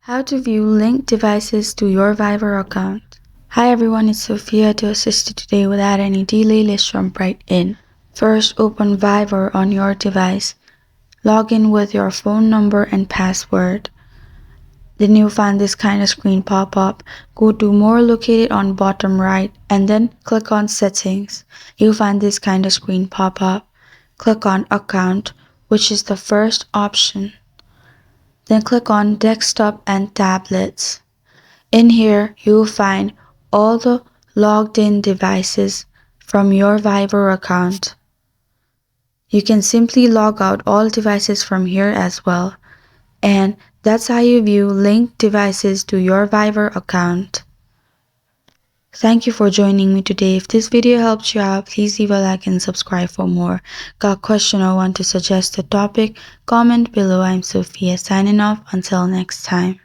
How to view linked devices to your Viber account. Hi everyone, it's Sophia to assist you today without any delay. Let's jump right in. First, open Viber on your device. Log in with your phone number and password. Then you'll find this kind of screen pop up. Go to More located on bottom right and then click on Settings. You'll find this kind of screen pop up. Click on Account, which is the first option. Then click on Desktop and Tablets. In here, you will find all the logged in devices from your Viber account. You can simply log out all devices from here as well. And that's how you view linked devices to your Viber account. Thank you for joining me today. If this video helped you out, please leave a like and subscribe for more. Got a question or want to suggest a topic? Comment below. I'm Sophia signing off. Until next time.